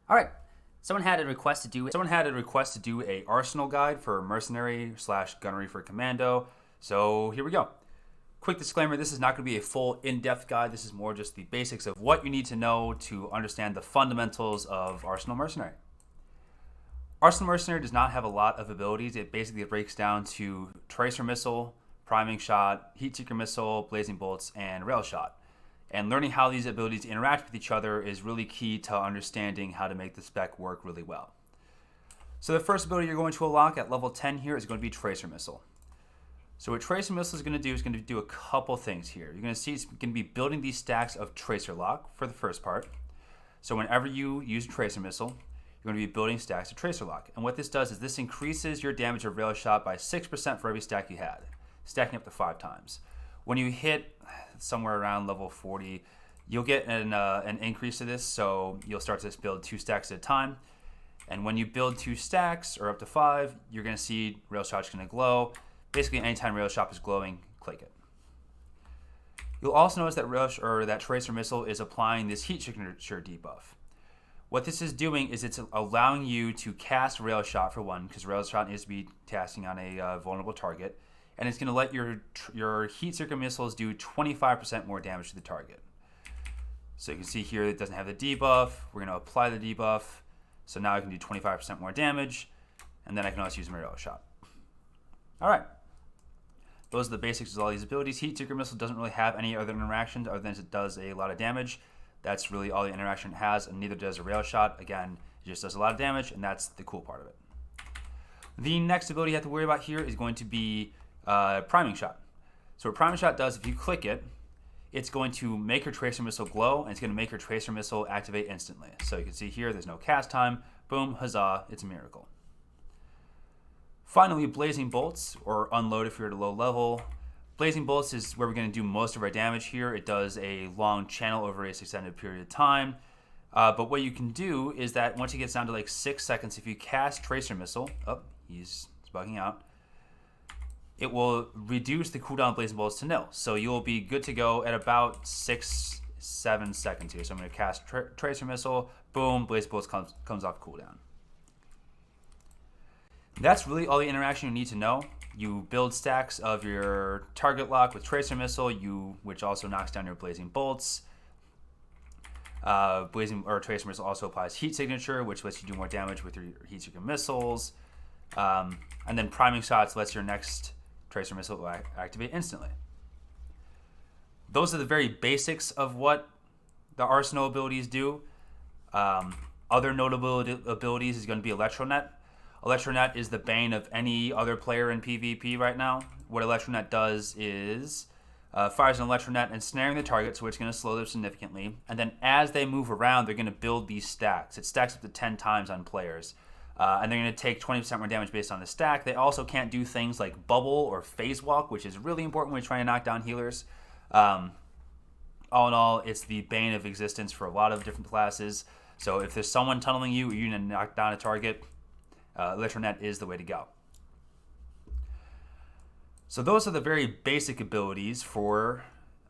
All right. Someone had a request to do a arsenal guide for Mercenary / Gunnery for Commando. So here we go. Quick disclaimer, this is not going to be a full in-depth guide. This is more just the basics of what you need to know to understand the fundamentals of Arsenal Mercenary. Arsenal Mercenary does not have a lot of abilities. It basically breaks down to Tracer Missile, Priming Shot, Heat Seeker Missile, Blazing Bolts, and Rail Shot. And learning how these abilities interact with each other is really key to understanding how to make the spec work really well. So the first ability you're going to unlock at level 10 here is going to be Tracer Missile. So what Tracer Missile is going to do a couple things here. You're going to see it's going to be building these stacks of Tracer Lock for the first part. So whenever you use Tracer Missile, you're going to be building stacks of Tracer Lock. And what this does is this increases your damage of Rail Shot by 6% for every stack you had, stacking up to 5 times. When you hit somewhere around level 40, you'll get an increase to this, so you'll start to build 2 stacks at a time. And when you build 2 stacks, or up to 5, you're going to see Rail Shot's going to glow. Basically, anytime Rail Shot is glowing, click it. You'll also notice that Tracer Missile is applying this Heat Signature debuff. What this is doing is it's allowing you to cast Rail Shot for one, because Rail Shot needs to be casting on a vulnerable target. And it's going to let your Heat Seeker missiles do 25% more damage to the target. So you can see here it doesn't have the debuff. We're going to apply the debuff. So now I can do 25% more damage. And then I can also use my Rail Shot. All right. Those are the basics of all these abilities. Heat Seeker Missile doesn't really have any other interactions other than it does a lot of damage. That's really all the interaction it has, and neither does a Rail Shot. Again, it just does a lot of damage, and that's the cool part of it. The next ability you have to worry about here is going to be Priming Shot. So what Priming Shot does, if you click it, it's going to make your Tracer Missile glow, and it's going to make your Tracer Missile activate instantly. So you can see here, there's no cast time. Boom, huzzah, it's a miracle. Finally, Blazing Bolts, or Unload if you're at a low level. Blazing Bolts is where we're going to do most of our damage here. It does a long channel over a extended period of time. But what you can do is that once it gets down to like 6 seconds, if you cast Tracer Missile, he's bugging out, it will reduce the cooldown of Blazing Bolts to nil. So you'll be good to go at about 6-7 seconds here. So I'm going to cast Tracer Missile, boom, Blazing Bolts comes off cooldown. That's really all the interaction you need to know. You build stacks of your target lock with Tracer Missile, which also knocks down your Blazing Bolts. Tracer Missile also applies Heat Signature, which lets you do more damage with your Heat Seeker missiles. And then Priming Shots lets your next Tracer Missile activate instantly. Those are the very basics of what the Arsenal abilities do. Other notable abilities is going to be Electronet. Electronet is the bane of any other player in PvP right now. What Electronet does is fires an Electronet ensnaring the target, so it's going to slow them significantly. And then as they move around, they're going to build these stacks. It stacks up to 10 times on players. And they're going to take 20% more damage based on the stack. They also can't do things like Bubble or Phase Walk, which is really important when you're trying to knock down healers. All in all, it's the bane of existence for a lot of different classes. So if there's someone tunneling you, or you're going to knock down a target, Electronet is the way to go. So those are the very basic abilities for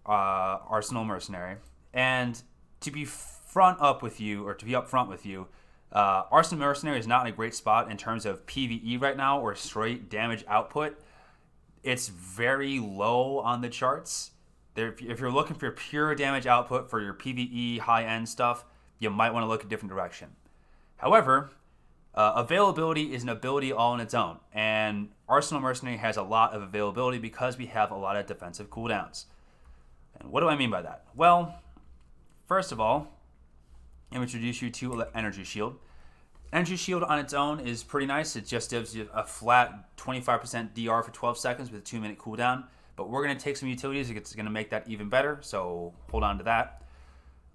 Arsenal Mercenary. And to be upfront with you, Arsenal Mercenary is not in a great spot in terms of PvE right now or straight damage output. It's very low on the charts. If you're looking for pure damage output for your PvE high-end stuff, you might want to look a different direction. However, availability is an ability all on its own, and Arsenal Mercenary has a lot of availability because we have a lot of defensive cooldowns. And what do I mean by that? Well, first of all, I'm going to introduce you to Energy Shield. Energy Shield on its own is pretty nice. It just gives you a flat 25% DR for 12 seconds with a 2-minute cooldown, but we're going to take some utilities. It's going to make that even better, so hold on to that.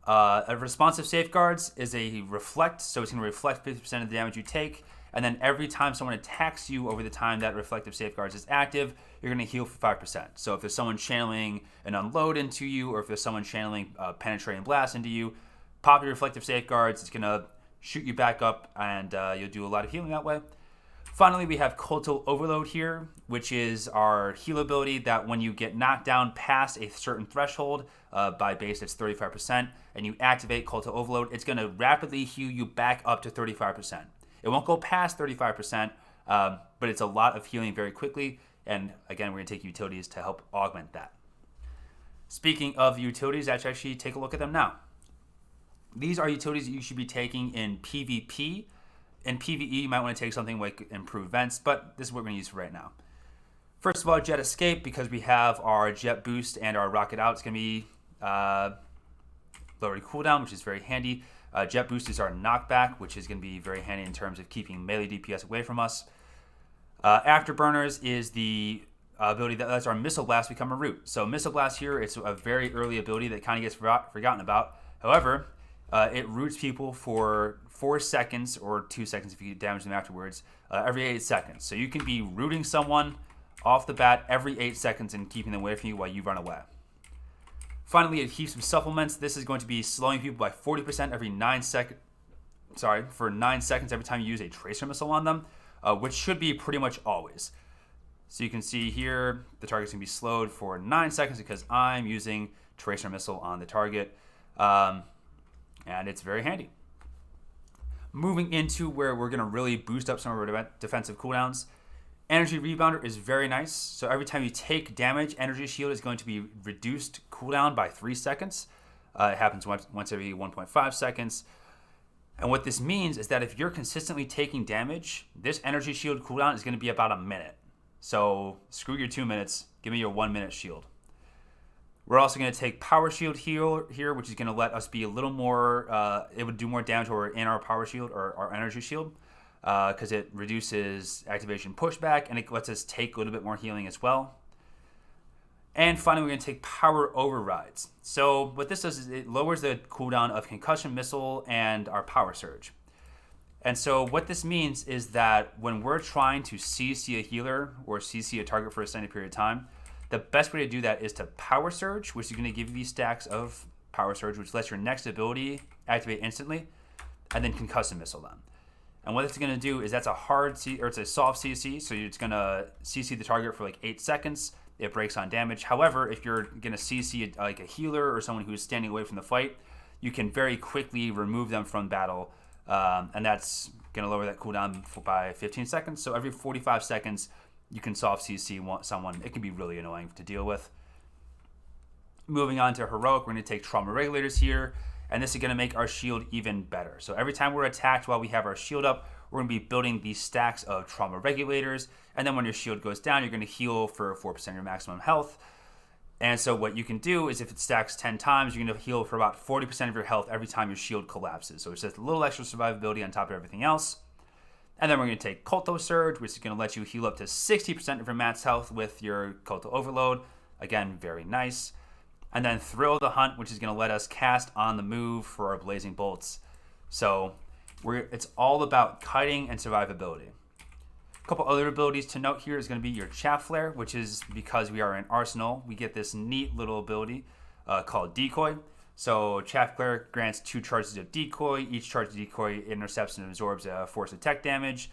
A Responsive Safeguards is a reflect, so it's going to reflect 50% of the damage you take, and then every time someone attacks you over the time that Reflective Safeguards is active, you're going to heal for 5%. So if there's someone channeling an Unload into you, or if there's someone channeling Penetrating Blast into you, pop your Reflective Safeguards, it's going to shoot you back up, and you'll do a lot of healing that way. Finally, we have Cultural Overload here, which is our heal ability that when you get knocked down past a certain threshold, by base it's 35%, and you activate Cultural Overload, it's going to rapidly heal you back up to 35%. It won't go past 35%, but it's a lot of healing very quickly, and again, we're going to take utilities to help augment that. Speaking of utilities, let's actually take a look at them now. These are utilities that you should be taking in PvP. In PvE, you might want to take something like Improved Vents, but this is what we're going to use for right now. First of all, Jet Escape, because we have our Jet Boost and our Rocket Out, it's going to be lower cooldown, which is very handy. Jet Boost is our knockback, which is going to be very handy in terms of keeping melee DPS away from us. Afterburners is the ability that lets our Missile Blast become a root. So Missile Blast here, it's a very early ability that kind of gets forgotten about. However, it roots people for 4 seconds or 2 seconds if you damage them afterwards, every 8 seconds. So you can be rooting someone off the bat every 8 seconds and keeping them away from you while you run away. Finally, Adhesive Supplements. This is going to be slowing people by 40% every 9 seconds. Sorry, for 9 seconds every time you use a Tracer Missile on them, which should be pretty much always. So you can see here the target's going to be slowed for 9 seconds because I'm using Tracer Missile on the target. And it's very handy. Moving into where we're going to really boost up some of our defensive cooldowns. Energy Rebounder is very nice. So every time you take damage, Energy Shield is going to be reduced cooldown by 3 seconds. It happens once every 1.5 seconds. And what this means is that if you're consistently taking damage, this Energy Shield cooldown is going to be about a minute. So screw your 2 minutes. Give me your 1 minute shield. We're also going to take Power Shield here, which is going to let us be a little more, it would do more damage when we're in our Power Shield or our Energy Shield, because it reduces activation pushback and it lets us take a little bit more healing as well. And finally, we're going to take Power Overrides. So what this does is it lowers the cooldown of Concussion Missile and our Power Surge. And so what this means is that when we're trying to CC a healer or CC a target for a extended period of time, the best way to do that is to Power Surge, which is going to give you these stacks of Power Surge, which lets your next ability activate instantly, and then Concussive Missile them. And what it's going to do is that's a it's a soft CC, so it's going to CC the target for like 8 seconds. It breaks on damage. However, if you're going to CC like a healer or someone who's standing away from the fight, you can very quickly remove them from battle, and that's going to lower that cooldown by 15 seconds. So every 45 seconds, you can soft CC someone. It can be really annoying to deal with. Moving on to Heroic, we're going to take Trauma Regulators here, and this is going to make our shield even better. So every time we're attacked while we have our shield up, we're going to be building these stacks of Trauma Regulators, and then when your shield goes down, you're going to heal for 4% of your maximum health. And so what you can do is if it stacks 10 times, you're going to heal for about 40% of your health every time your shield collapses. So it's just a little extra survivability on top of everything else. And then we're going to take Culto Surge, which is going to let you heal up to 60% of your max health with your Culto Overload. Again, very nice. And then Thrill the Hunt, which is going to let us cast on the move for our Blazing Bolts. So it's all about kiting and survivability. A couple other abilities to note here is going to be your Chaff Flare, which is because we are in Arsenal. We get this neat little ability called Decoy. So Chaff Flare grants 2 charges of Decoy. Each charge of Decoy intercepts and absorbs a force attack damage.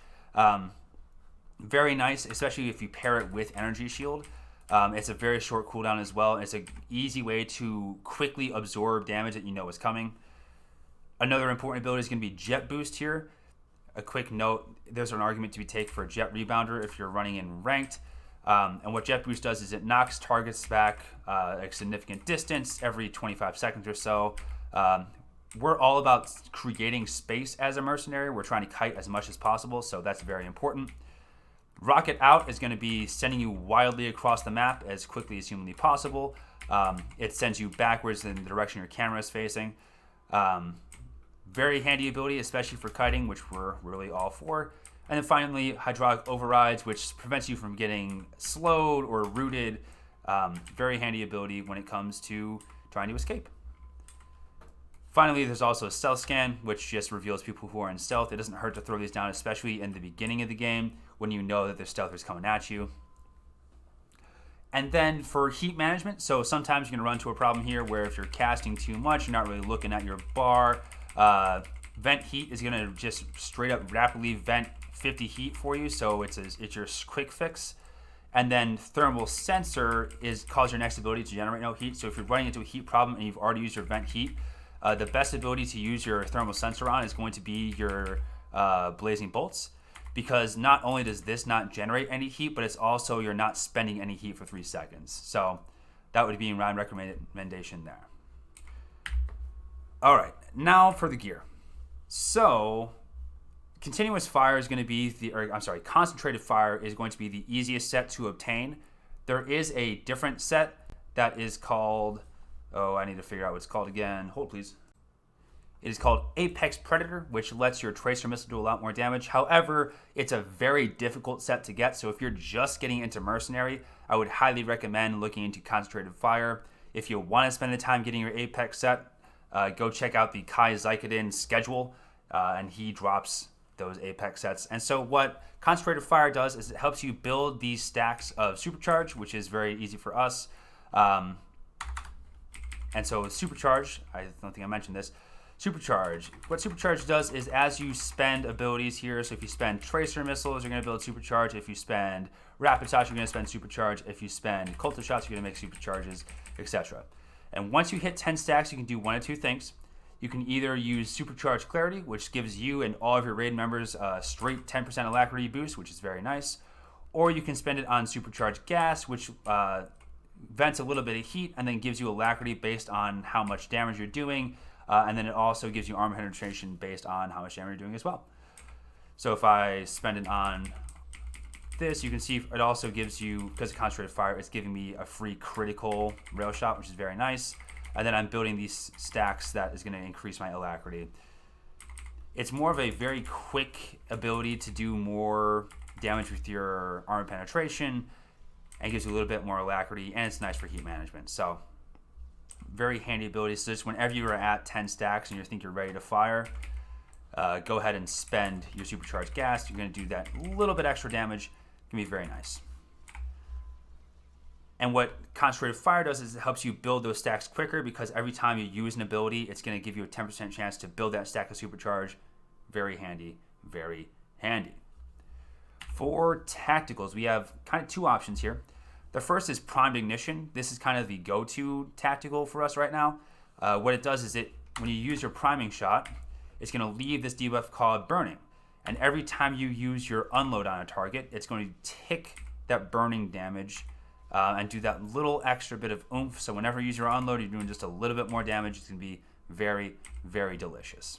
Very nice, especially if you pair it with Energy Shield. It's a very short cooldown as well. It's an easy way to quickly absorb damage that you know is coming. Another important ability is going to be Jet Boost here. A quick note, there's an argument to be taken for Jet Rebounder if you're running in Ranked. And what Jet Boost does is it knocks targets back a significant distance every 25 seconds or so. We're all about creating space as a mercenary. We're trying to kite as much as possible, so that's very important. Rocket Out is going to be sending you wildly across the map as quickly as humanly possible. It sends you backwards in the direction your camera is facing. Very handy ability, especially for kiting, which we're really all for. And then finally, Hydraulic Overrides, which prevents you from getting slowed or rooted. Very handy ability when it comes to trying to escape. Finally, there's also a Stealth Scan, which just reveals people who are in stealth. It doesn't hurt to throw these down, especially in the beginning of the game when you know that there's stealthers coming at you. And then for heat management, so sometimes you're going to run into a problem here where if you're casting too much, you're not really looking at your bar. Vent Heat is going to just straight up rapidly vent 50 heat for you, so it's your quick fix. And then Thermal Sensor calls your next ability to generate no heat. So if you're running into a heat problem and you've already used your vent heat, the best ability to use your Thermal Sensor on is going to be your Blazing Bolts, because not only does this not generate any heat, but it's also you're not spending any heat for 3 seconds. So that would be my recommendation there. All right, now for the gear. So continuous fire is going to be concentrated fire is going to be the easiest set to obtain. There is a different set that is called, I need to figure out what it's called again. Hold please. It is called Apex Predator, which lets your tracer missile do a lot more damage. However, it's a very difficult set to get. So if you're just getting into Mercenary, I would highly recommend looking into concentrated fire. If you want to spend the time getting your Apex set, go check out the Kai Zykodin schedule, and he drops those Apex sets. And so what concentrated fire does is it helps you build these stacks of supercharge, which is very easy for us. And so with supercharge, I don't think I mentioned this. Supercharge. What supercharge does is as you spend abilities here, so if you spend tracer missiles, you're going to build supercharge. If you spend rapid shots, you're going to spend supercharge. If you spend cultist shots, you're going to make supercharges, etc. And once you hit 10 stacks, you can do one of two things. You can either use Supercharge Clarity, which gives you and all of your raid members a straight 10% Alacrity boost, which is very nice. Or you can spend it on Supercharge Gas, which vents a little bit of heat and then gives you Alacrity based on how much damage you're doing. And then it also gives you armor penetration based on how much damage you're doing as well. So if I spend it on this, you can see it also gives you, because of concentrated fire, it's giving me a free critical rail shot, which is very nice. And then I'm building these stacks that is going to increase my Alacrity. It's more of a very quick ability to do more damage with your armor penetration, and gives you a little bit more Alacrity, and it's nice for heat management. So very handy ability. So just whenever you are at 10 stacks and you think you're ready to fire, go ahead and spend your supercharged gas. You're going to do that little bit extra damage. It can be very nice. And what concentrated fire does is it helps you build those stacks quicker, because every time you use an ability, it's going to give you a 10% chance to build that stack of supercharge. Very handy, very handy. For tacticals, we have kind of two options here. The first is Primed Ignition. This is kind of the go-to tactical for us right now. What it does is when you use your priming shot, it's going to leave this debuff called Burning. And every time you use your unload on a target, it's going to tick that burning damage and do that little extra bit of oomph. So whenever you use your unload, you're doing just a little bit more damage. It's going to be very, very delicious.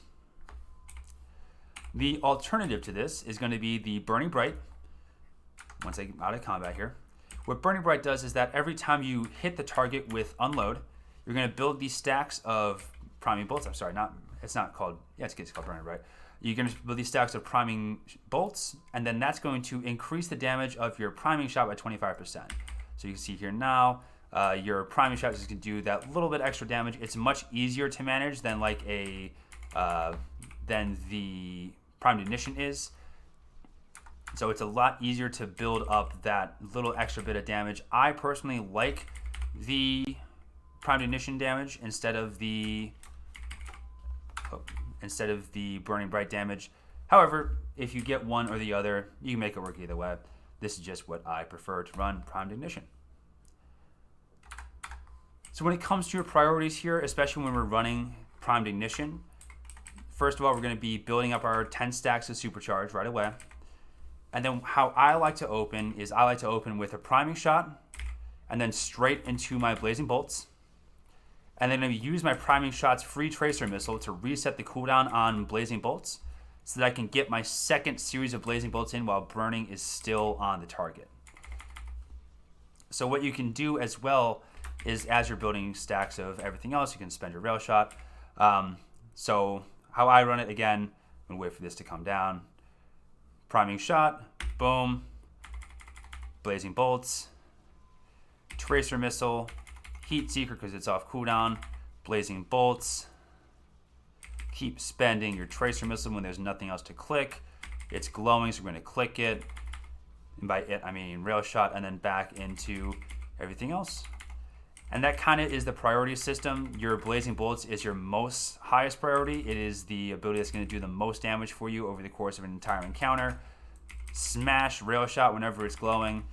The alternative to this is going to be the Burning Bright. Once I get out of combat here. What Burning Bright does is that every time you hit the target with unload, you're going to build these stacks of priming bolts. I'm sorry, it's called Burning Bright. You're going to build these stacks of priming bolts, and then that's going to increase the damage of your priming shot by 25%. So you can see here now, your priming shot is going to do that little bit extra damage. It's much easier to manage than than the Primed Ignition is. So it's a lot easier to build up that little extra bit of damage. I personally like the Primed Ignition damage instead of the Burning Bright damage. However, if you get one or the other, you can make it work either way. This is just what I prefer to run Primed Ignition. So when it comes to your priorities here, especially when we're running Primed Ignition, first of all, we're going to be building up our 10 stacks of Supercharge right away. And then how I like to open is I like to open with a priming shot and then straight into my Blazing Bolts. And then I use my priming shot's free tracer missile to reset the cooldown on Blazing Bolts so that I can get my second series of Blazing Bolts in while burning is still on the target. So what you can do as well is as you're building stacks of everything else, you can spend your rail shot. So how I run it, again, I'm going to wait for this to come down. Priming shot, boom, Blazing Bolts, Tracer Missile, Heat Seeker because it's off cooldown, Blazing Bolts. Keep spending your Tracer Missile when there's nothing else to click. It's glowing, so we're going to click it. And by it, I mean Rail Shot, and then back into everything else. And that kind of is the priority system. Your Blazing Bolts is your most highest priority. It is the ability that's going to do the most damage for you over the course of an entire encounter. Smash Rail Shot whenever it's glowing,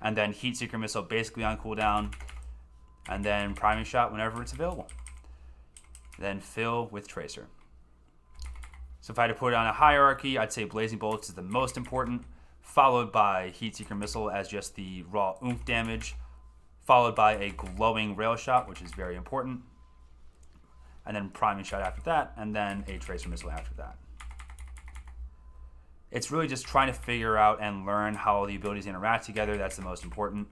and then Heat Seeker Missile basically on cooldown, and then Priming Shot whenever it's available. Then fill with Tracer. So if I had to put it on a hierarchy, I'd say Blazing Bolts is the most important, followed by Heat Seeker Missile as just the raw oomph damage, followed by a glowing Rail Shot, which is very important, and then Priming Shot after that, and then a Tracer Missile after that. It's really just trying to figure out and learn how the abilities interact together. That's the most important.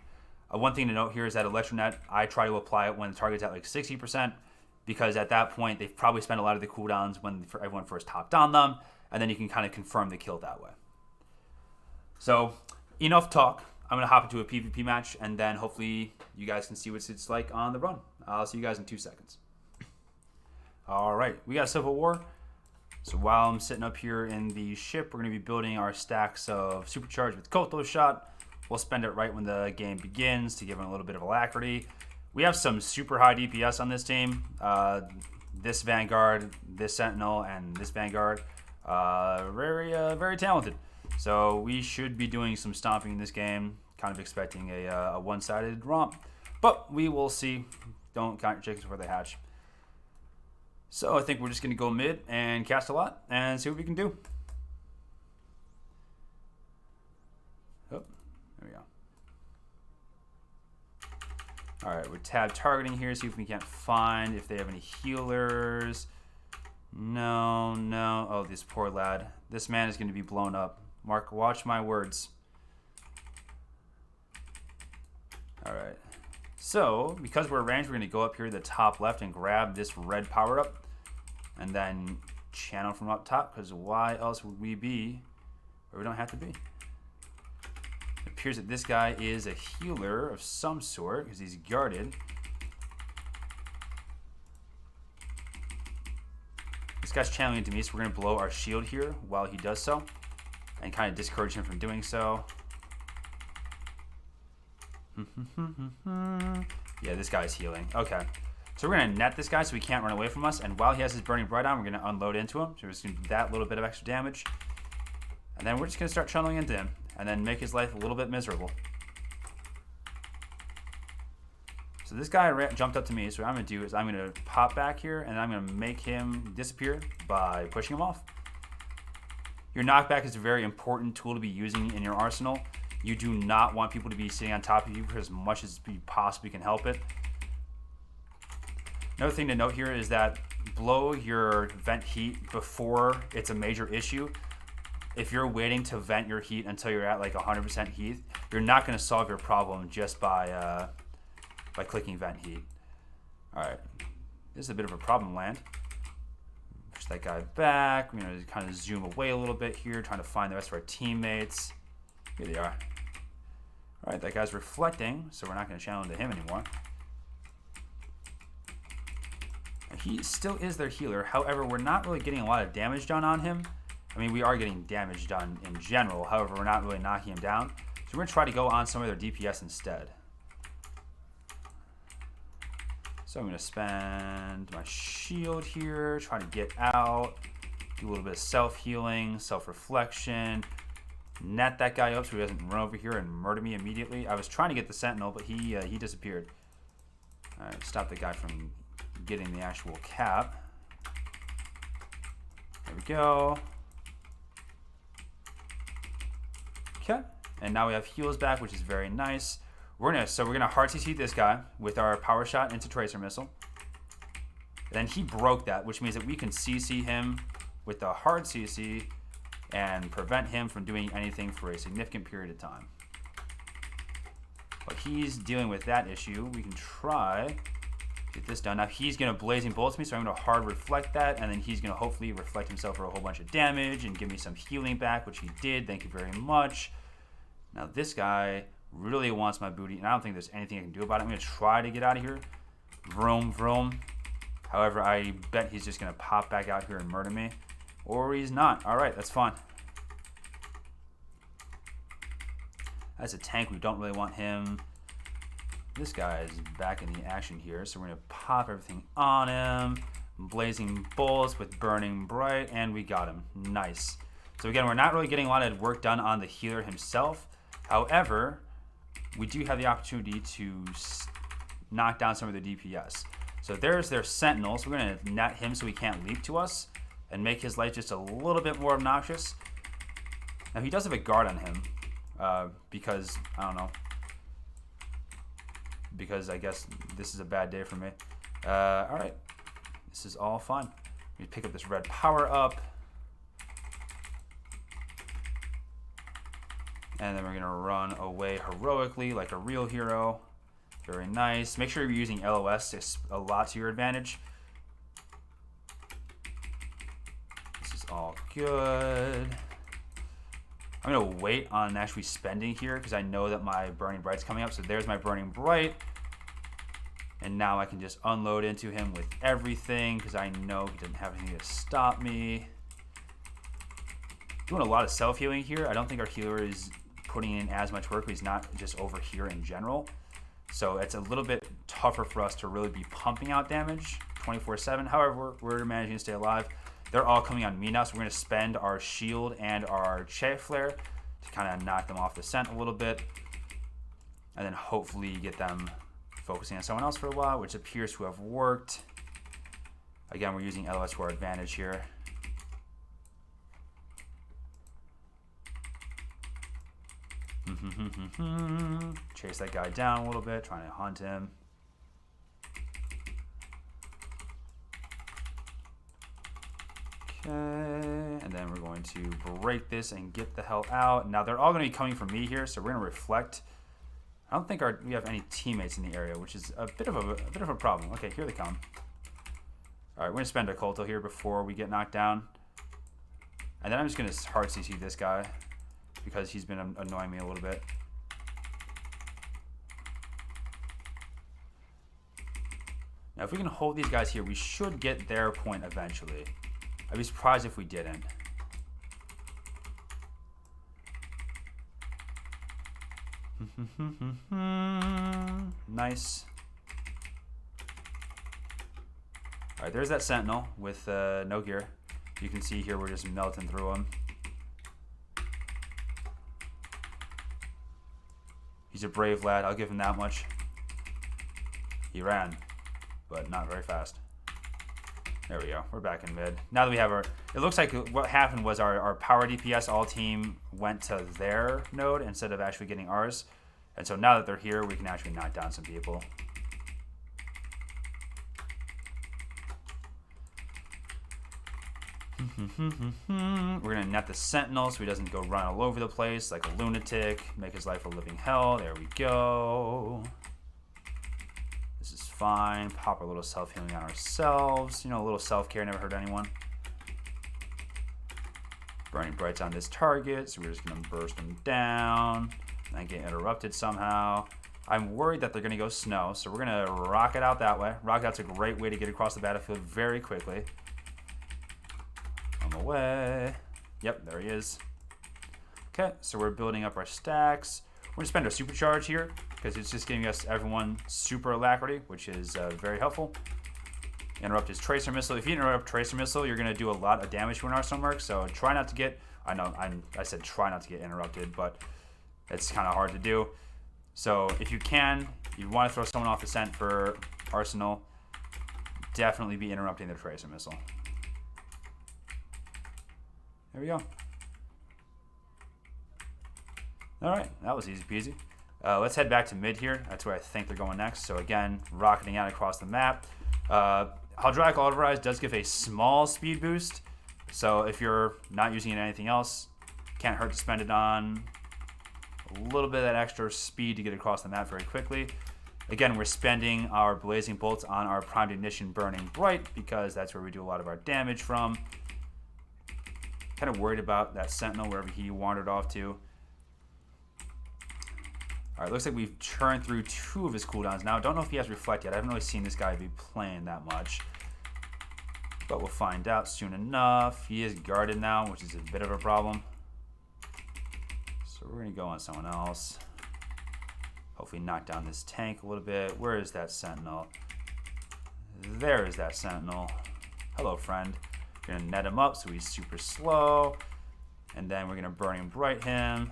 One thing to note here is that Electronet, I try to apply it when the target's at like 60%, because at that point, they've probably spent a lot of the cooldowns when everyone first hopped on them, and then you can kind of confirm the kill that way. So, enough talk. I'm going to hop into a PvP match, and then hopefully you guys can see what it's like on the run. I'll see you guys in 2 seconds. All right, we got Civil War. So while I'm sitting up here in the ship, we're going to be building our stacks of Supercharged with Koto Shot. We'll spend it right when the game begins to give them a little bit of Alacrity. We have some super high DPS on this team. This Vanguard, this Sentinel, and this Vanguard, very talented. So we should be doing some stomping in this game. Kind of expecting a one-sided romp, but we will see. Don't count your chickens before they hatch. So I think we're just going to go mid and cast a lot and see what we can do. Oh, there we go. Alright, we're tab targeting here, see if we can't find if they have any healers. No. Oh, this poor lad. This man is going to be blown up. Mark, watch my words. Alright. So, because we're ranged, we're going to go up here to the top left and grab this red power-up. And then channel from up top, because why else would we be where we don't have to be? It appears that this guy is a healer of some sort, because he's guarded. This guy's channeling into me, so we're going to blow our shield here while he does so. And kind of discourage him from doing so. Yeah, this guy's healing. Okay. So we're going to net this guy so he can't run away from us. And while he has his Burning Bright on, we're going to unload into him. So we're just going to do that little bit of extra damage. And then we're just going to start channeling into him. And then make his life a little bit miserable. So this guy jumped up to me. So what I'm going to do is I'm going to pop back here. And I'm going to make him disappear by pushing him off. Your knockback is a very important tool to be using in your arsenal. You do not want people to be sitting on top of you for as much as you possibly can help it. Another thing to note here is that blow your vent heat before it's a major issue. If you're waiting to vent your heat until you're at like 100% heat, you're not going to solve your problem just by clicking vent heat. All right, this is a bit of a problem land. Push that guy back. We're going to kind of zoom away a little bit here, trying to find the rest of our teammates. Here they are. All right, that guy's reflecting, so we're not going to channel into him anymore. He still is their healer. However, we're not really getting a lot of damage done on him. I mean, we are getting damage done in general. However, we're not really knocking him down. So we're going to try to go on some of their DPS instead. So I'm going to spend my shield here, try to get out, do a little bit of self-healing, self-reflection, net that guy up so he doesn't run over here and murder me immediately. I was trying to get the Sentinel, but he disappeared. All right, stop the guy from getting the actual cap. There we go. Okay, and now we have heals back, which is very nice. We're gonna hard CC this guy with our power shot into Tracer Missile. Then he broke that, which means that we can CC him with the hard CC and prevent him from doing anything for a significant period of time. But he's dealing with that issue. We can try get this done. Now he's gonna Blazing Bolts me, so I'm gonna hard reflect that, and then he's gonna hopefully reflect himself for a whole bunch of damage and give me some healing back, which he did. Thank you very much. Now this guy really wants my booty, and I don't think there's anything I can do about it. I'm gonna try to get out of here. Vroom, vroom. However, I bet he's just gonna pop back out here and murder me. Or he's not. Alright, that's fine. That's a tank. We don't really want him. This guy is back in the action here, so we're gonna pop everything on him. Blazing Bolts with Burning Bright, and we got him. Nice. So again, we're not really getting a lot of work done on the healer himself. However, we do have the opportunity to knock down some of the DPS. So there's their sentinel. So we're going to net him so he can't leap to us and make his life just a little bit more obnoxious. Now he does have a guard on him because, I don't know, because I guess this is a bad day for me. Alright, this is all fine. We pick up this red power up. And then we're going to run away heroically like a real hero. Very nice. Make sure you're using LOS a lot to your advantage. This is all good. I'm going to wait on actually spending here because I know that my Burning Bright's coming up. So there's my Burning Bright. And now I can just unload into him with everything because I know he doesn't have anything to stop me. Doing a lot of self-healing here. I don't think our healer is putting in as much work, but he's not just over here in general. So it's a little bit tougher for us to really be pumping out damage 24/7. However, we're managing to stay alive. They're all coming on me now, so we're going to spend our shield and our Chaff Flare to kind of knock them off the scent a little bit. And then hopefully get them focusing on someone else for a while, which appears to have worked. Again, we're using LOS to our advantage here. Chase that guy down a little bit, trying to hunt him. Okay, and then we're going to break this and get the hell out. Now they're all going to be coming for me here, so we're going to reflect. I don't think we have any teammates in the area, which is a bit of a problem. Okay, here they come. All right, we're going to spend a Culto here before we get knocked down, and then I'm just going to hard CC this guy, because he's been annoying me a little bit. Now, if we can hold these guys here, we should get their point eventually. I'd be surprised if we didn't. Nice. All right, there's that Sentinel with no gear. You can see here we're just melting through him. He's a brave lad, I'll give him that much. He ran, but not very fast. There we go, we're back in mid. Now that we have our, it looks like what happened was our power DPS all team went to their node instead of actually getting ours. And so now that they're here, we can actually knock down some people. We're gonna net the Sentinel so he doesn't go run all over the place like a lunatic, make his life a living hell. There we go. This is fine. Pop a little self-healing on ourselves. You know, a little self-care never hurt anyone. Burning Bright's on this target, so we're just gonna burst him down and then get interrupted somehow. I'm worried that they're gonna go snow, so we're gonna rocket out that way. Rocket out's a great way to get across the battlefield very quickly. On the way. Yep, there he is. Okay, so we're building up our stacks. We're gonna spend our supercharge here because it's just giving us everyone super alacrity, which is very helpful. Interrupt his tracer missile. If you interrupt tracer missile, you're gonna do a lot of damage to an arsenal merc. So try not to get. I know I said try not to get interrupted, but it's kind of hard to do. So if you can, you want to throw someone off the scent for arsenal, definitely be interrupting the tracer missile. There we go. All right, that was easy peasy. Let's head back to mid here. That's where I think they're going next. So again, rocketing out across the map. Hydraulic Auto-Rise does give a small speed boost. So if you're not using it on anything else, can't hurt to spend it on a little bit of that extra speed to get across the map very quickly. Again, we're spending our Blazing Bolts on our Primed Ignition Burning Bright because that's where we do a lot of our damage from. Kind of worried about that Sentinel wherever he wandered off to. All right, looks like we've churned through 2 of his cooldowns now. Don't know if he has Reflect yet. I haven't really seen this guy be playing that much. But we'll find out soon enough. He is guarded now, which is a bit of a problem. So we're going to go on someone else. Hopefully knock down this tank a little bit. Where is that Sentinel? There is that Sentinel. Hello, friend. We're going to net him up so he's super slow. And then we're going to Burning Bright him.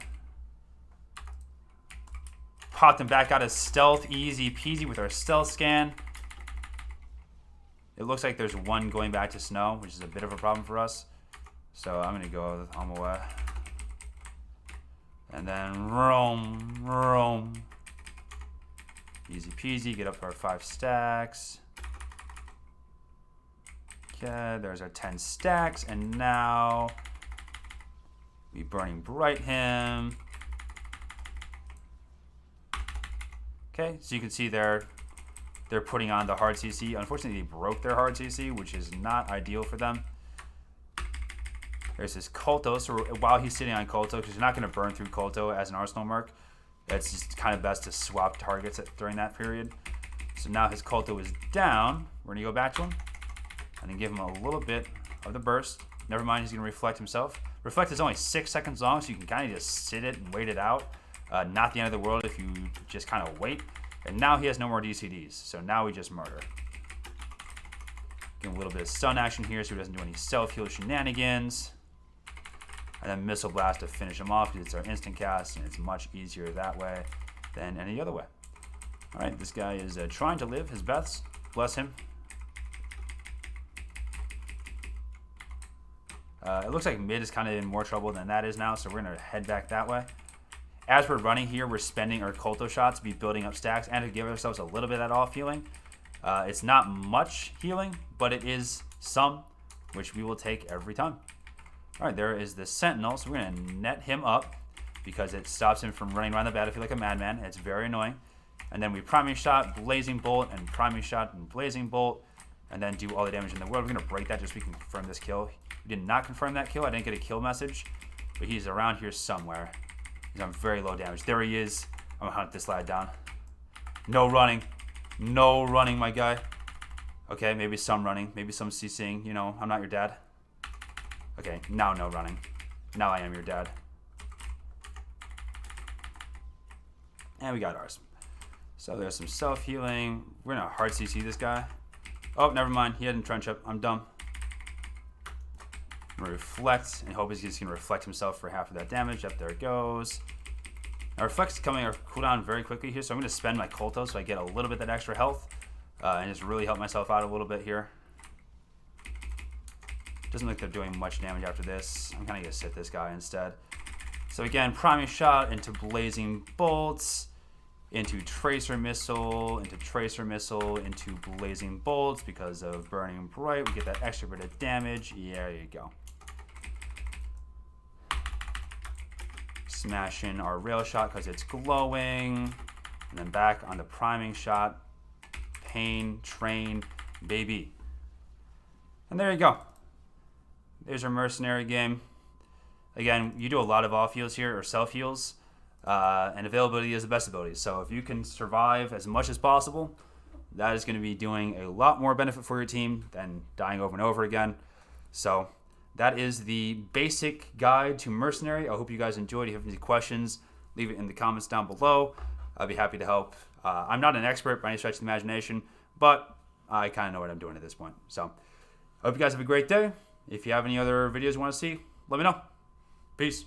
Popped him back out of stealth. Easy peasy with our stealth scan. It looks like there's one going back to snow, which is a bit of a problem for us. So I'm going to go on my way. And then roam. Easy peasy. Get up to our 5 stacks. Okay, there's our 10 stacks. And now we Burning Bright him. Okay, so you can see they're putting on the hard CC. Unfortunately, they broke their hard CC, which is not ideal for them. There's this Kolto. So while he's sitting on Kolto, because you're not going to burn through Kolto as an Arsenal Merc, it's just kind of best to swap targets during that period. So now his Kolto is down. We're going to go back to him and then give him a little bit of the burst. Never mind, he's going to reflect himself. Reflect is only 6 seconds long, so you can kind of just sit it and wait it out. Not the end of the world if you just kind of wait. And now he has no more DCDs, so now we just murder. Get a little bit of stun action here so he doesn't do any self-heal shenanigans. And then Missile Blast to finish him off because it's our instant cast, and it's much easier that way than any other way. Alright, this guy is trying to live his best. Bless him. It looks like mid is kind of in more trouble than that is now, so we're going to head back that way. As we're running here, we're spending our Kolto shots to be building up stacks and to give ourselves a little bit of that off healing. It's not much healing, but it is some, which we will take every time. All right, there is the Sentinel, so we're going to net him up because it stops him from running around the battlefield like a madman. It's very annoying. And then we Priming Shot, Blazing Bolt, and Priming Shot and Blazing Bolt, and then do all the damage in the world. We're going to break that just so we can confirm this kill. We did not confirm that kill. I didn't get a kill message, but he's around here somewhere. He's on very low damage. There he is. I'm going to hunt this lad down. No running. No running, my guy. Okay, maybe some running. Maybe some CCing. You know, I'm not your dad. Okay, now no running. Now I am your dad. And we got ours. So there's some self-healing. We're going to hard CC this guy. Oh, never mind. He had entrench up. I'm dumb. I'm going to reflect and hope he's just going to reflect himself for half of that damage. Up there it goes. Now reflect's coming our cooldown very quickly here, so I'm going to spend my Kolto so I get a little bit of that extra health and just really help myself out a little bit here. Doesn't look like they're doing much damage after this. I'm kind of going to sit this guy instead. So again, Priming Shot into Blazing Bolts, into Tracer Missile, into Tracer Missile, into Blazing Bolts because of Burning Bright. We get that extra bit of damage. Yeah, there you go. Smash in our Rail Shot because it's glowing. And then back on the Priming Shot. Pain, Train, baby. And there you go. There's our Mercenary game. Again, you do a lot of off heals here, or self heals. And availability is the best ability. So if you can survive as much as possible, that is going to be doing a lot more benefit for your team than dying over and over again. So that is the basic guide to Mercenary. I hope you guys enjoyed. If you have any questions, leave it in the comments down below. I'll be happy to help. I'm not an expert by any stretch of the imagination, but I kind of know what I'm doing at this point. So I hope you guys have a great day. If you have any other videos you want to see, let me know. Peace.